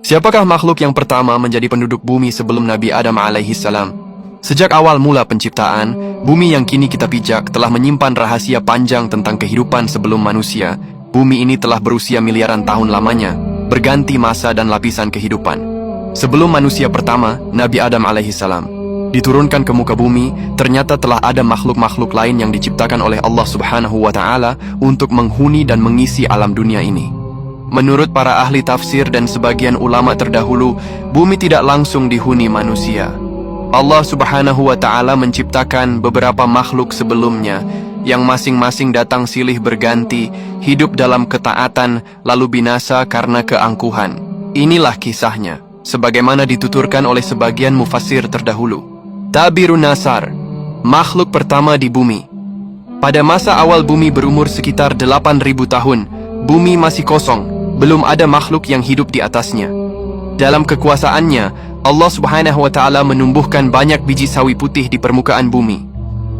Siapakah makhluk yang pertama menjadi penduduk bumi sebelum Nabi Adam alaihissalam? Sejak awal mula penciptaan, bumi yang kini kita pijak telah menyimpan rahasia panjang tentang kehidupan sebelum manusia. Bumi ini telah berusia miliaran tahun lamanya, berganti masa dan lapisan kehidupan. Sebelum manusia pertama, Nabi Adam alaihissalam, diturunkan ke muka bumi, ternyata telah ada makhluk-makhluk lain yang diciptakan oleh Allah Subhanahu wa Ta'ala untuk menghuni dan mengisi alam dunia ini. Menurut para ahli tafsir dan sebagian ulama terdahulu, bumi tidak langsung dihuni manusia. Allah Subhanahu wa Ta'ala menciptakan beberapa makhluk sebelumnya yang masing-masing datang silih berganti, hidup dalam ketaatan, lalu binasa karena keangkuhan. Inilah kisahnya, sebagaimana dituturkan oleh sebagian mufassir terdahulu. Tabirun Nasar, makhluk pertama di bumi. Pada masa awal bumi berumur sekitar 8.000 tahun, bumi masih kosong, belum ada makhluk yang hidup di atasnya. Dalam kekuasaannya, Allah Subhanahu wa Ta'ala menumbuhkan banyak biji sawi putih di permukaan bumi.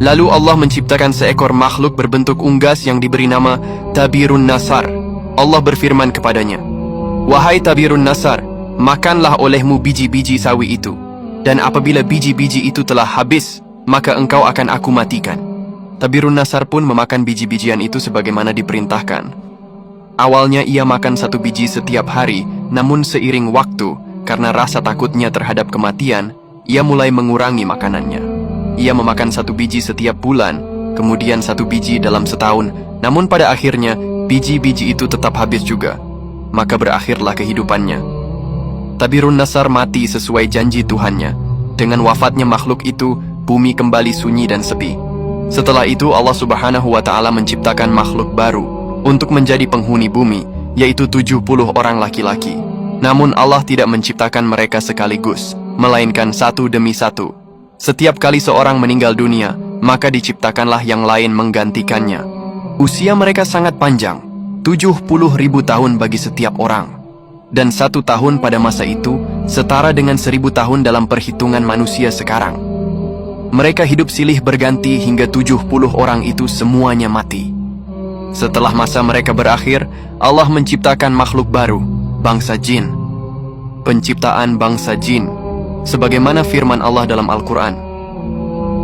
Lalu Allah menciptakan seekor makhluk berbentuk unggas yang diberi nama Tabirun Nasar. Allah berfirman kepadanya, "Wahai Tabirun Nasar, makanlah olehmu biji-biji sawi itu. Dan apabila biji-biji itu telah habis, maka engkau akan aku matikan." Tabirun Nasar pun memakan biji-bijian itu sebagaimana diperintahkan. Awalnya ia makan 1 biji setiap hari, namun seiring waktu, karena rasa takutnya terhadap kematian, ia mulai mengurangi makanannya. Ia memakan 1 biji setiap bulan, kemudian 1 biji dalam setahun, namun pada akhirnya, biji-biji itu tetap habis juga. Maka berakhirlah kehidupannya. Tabirun Nasar mati sesuai janji Tuhannya. Dengan wafatnya makhluk itu, bumi kembali sunyi dan sepi. Setelah itu Allah Subhanahu wa Ta'ala menciptakan makhluk baru untuk menjadi penghuni bumi, yaitu 70 orang laki-laki. Namun Allah tidak menciptakan mereka sekaligus, melainkan satu demi satu. Setiap kali seorang meninggal dunia, maka diciptakanlah yang lain menggantikannya. Usia mereka sangat panjang, 70.000 tahun bagi setiap orang. Dan 1 tahun pada masa itu, setara dengan 1000 tahun dalam perhitungan manusia sekarang. Mereka hidup silih berganti hingga 70 orang itu semuanya mati. Setelah masa mereka berakhir, Allah menciptakan makhluk baru, bangsa jin. Penciptaan bangsa jin, sebagaimana firman Allah dalam Al-Quran.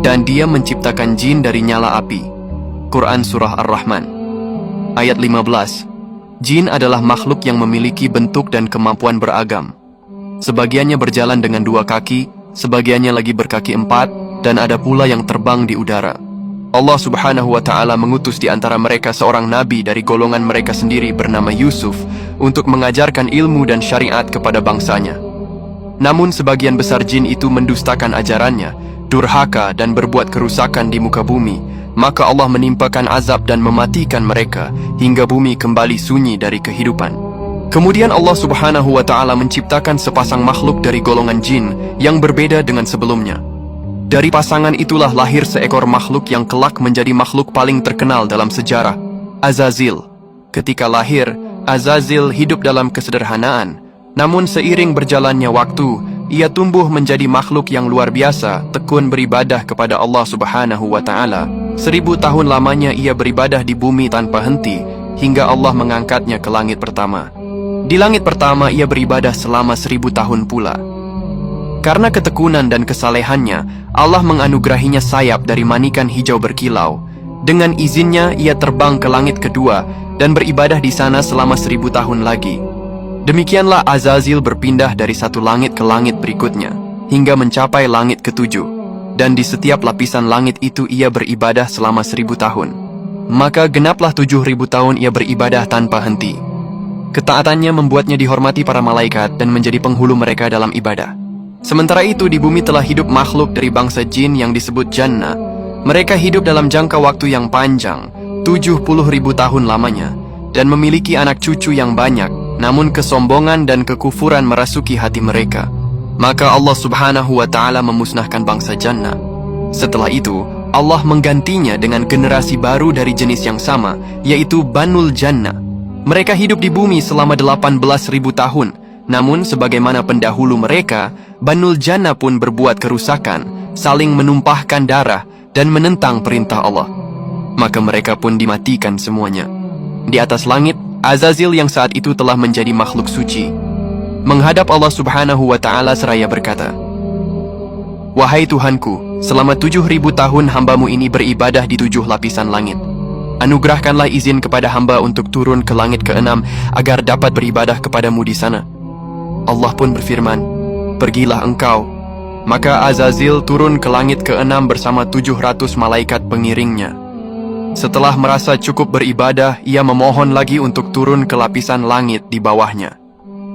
Dan Dia menciptakan jin dari nyala api. Quran Surah Ar-Rahman ayat 15. Jin adalah makhluk yang memiliki bentuk dan kemampuan beragam. Sebagiannya berjalan dengan 2 kaki, sebagiannya lagi berkaki 4, dan ada pula yang terbang di udara. Allah Subhanahu wa Ta'ala mengutus di antara mereka seorang nabi dari golongan mereka sendiri bernama Yusuf untuk mengajarkan ilmu dan syariat kepada bangsanya. Namun sebagian besar jin itu mendustakan ajarannya, durhaka dan berbuat kerusakan di muka bumi. Maka Allah menimpakan azab dan mematikan mereka hingga bumi kembali sunyi dari kehidupan. Kemudian Allah Subhanahu wa Ta'ala menciptakan sepasang makhluk dari golongan jin yang berbeda dengan sebelumnya. Dari pasangan itulah lahir seekor makhluk yang kelak menjadi makhluk paling terkenal dalam sejarah, Azazil. Ketika lahir, Azazil hidup dalam kesederhanaan. Namun seiring berjalannya waktu, ia tumbuh menjadi makhluk yang luar biasa, tekun beribadah kepada Allah Subhanahu wa Ta'ala. 1000 tahun lamanya ia beribadah di bumi tanpa henti, hingga Allah mengangkatnya ke langit pertama. Di langit pertama ia beribadah selama 1000 tahun pula. Karena ketekunan dan kesalehannya, Allah menganugerahinya sayap dari manikan hijau berkilau. Dengan izinnya, ia terbang ke langit kedua dan beribadah di sana selama 1000 tahun lagi. Demikianlah Azazil berpindah dari satu langit ke langit berikutnya, hingga mencapai langit ke-7. Dan di setiap lapisan langit itu ia beribadah selama 1000 tahun. Maka genaplah 7000 tahun ia beribadah tanpa henti. Ketaatannya membuatnya dihormati para malaikat dan menjadi penghulu mereka dalam ibadah. Sementara itu di bumi telah hidup makhluk dari bangsa jin yang disebut Janna. Mereka hidup dalam jangka waktu yang panjang, 70.000 tahun lamanya, dan memiliki anak cucu yang banyak. Namun kesombongan dan kekufuran merasuki hati mereka. Maka Allah Subhanahu wa Ta'ala memusnahkan bangsa Janna. Setelah itu, Allah menggantinya dengan generasi baru dari jenis yang sama, yaitu Banul Janna. Mereka hidup di bumi selama 18.000 tahun. Namun sebagaimana pendahulu mereka, Banul Janna pun berbuat kerusakan, saling menumpahkan darah dan menentang perintah Allah. Maka mereka pun dimatikan semuanya. Di atas langit, Azazil yang saat itu telah menjadi makhluk suci. menghadap Allah Subhanahu wa Ta'ala seraya berkata, "Wahai Tuhanku, selama 7.000 tahun hambamu ini beribadah di 7 lapisan langit. Anugerahkanlah izin kepada hamba untuk turun ke langit ke-6 agar dapat beribadah kepadamu di sana." Allah pun berfirman, "Pergilah engkau." Maka Azazil turun ke langit ke-6 bersama 700 malaikat pengiringnya. Setelah merasa cukup beribadah, ia memohon lagi untuk turun ke lapisan langit di bawahnya.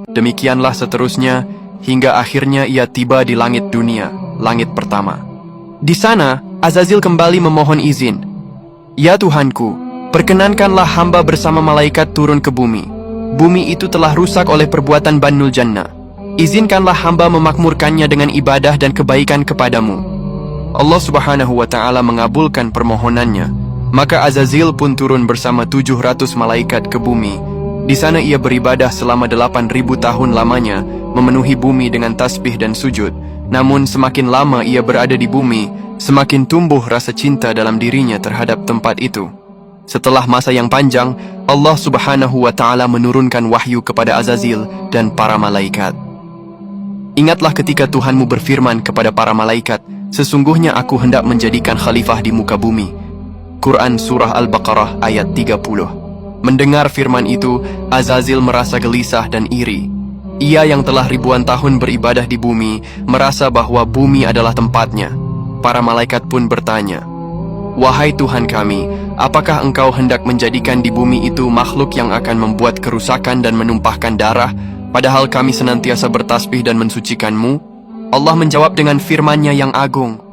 Demikianlah seterusnya, hingga akhirnya ia tiba di langit dunia, langit pertama. Di sana, Azazil kembali memohon izin. "Ya Tuhanku, perkenankanlah hamba bersama malaikat turun ke bumi. Bumi itu telah rusak oleh perbuatan Bannul Jannah. Izinkanlah hamba memakmurkannya dengan ibadah dan kebaikan kepadamu." Allah Subhanahu wa Ta'ala mengabulkan permohonannya. Maka Azazil pun turun bersama 700 malaikat ke bumi. Di sana ia beribadah selama 8.000 tahun lamanya, memenuhi bumi dengan tasbih dan sujud. Namun semakin lama ia berada di bumi, semakin tumbuh rasa cinta dalam dirinya terhadap tempat itu. Setelah masa yang panjang, Allah Subhanahu wa Ta'ala menurunkan wahyu kepada Azazil dan para malaikat. "Ingatlah ketika Tuhanmu berfirman kepada para malaikat, 'Sesungguhnya aku hendak menjadikan khalifah di muka bumi.'" Quran Surah Al-Baqarah ayat 30. Mendengar firman itu, Azazil merasa gelisah dan iri. Ia yang telah ribuan tahun beribadah di bumi, merasa bahwa bumi adalah tempatnya. Para malaikat pun bertanya, "Wahai Tuhan kami, apakah engkau hendak menjadikan di bumi itu makhluk yang akan membuat kerusakan dan menumpahkan darah, padahal kami senantiasa bertasbih dan mensucikanmu?" Allah menjawab dengan firman-Nya yang agung,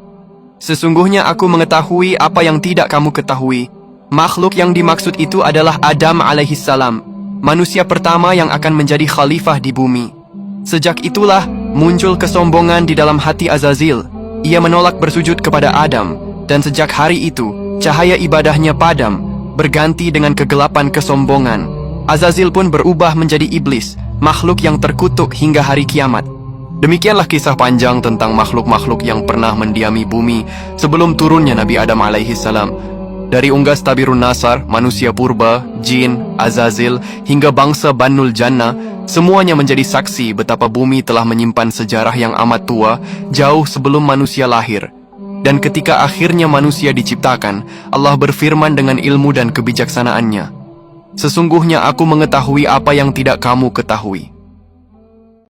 "Sesungguhnya aku mengetahui apa yang tidak kamu ketahui. Makhluk yang dimaksud itu adalah Adam alaihissalam, manusia pertama yang akan menjadi khalifah di bumi." Sejak itulah muncul kesombongan di dalam hati Azazil. Ia menolak bersujud kepada Adam, dan sejak hari itu cahaya ibadahnya padam, berganti dengan kegelapan kesombongan. Azazil pun berubah menjadi iblis, makhluk yang terkutuk hingga hari kiamat. Demikianlah kisah panjang tentang makhluk-makhluk yang pernah mendiami bumi sebelum turunnya Nabi Adam alaihissalam. Dari unggas Tabirun Nasar, manusia purba, jin, Azazil, hingga bangsa Bannul Jannah, semuanya menjadi saksi betapa bumi telah menyimpan sejarah yang amat tua, jauh sebelum manusia lahir. Dan ketika akhirnya manusia diciptakan, Allah berfirman dengan ilmu dan kebijaksanaannya, "Sesungguhnya aku mengetahui apa yang tidak kamu ketahui."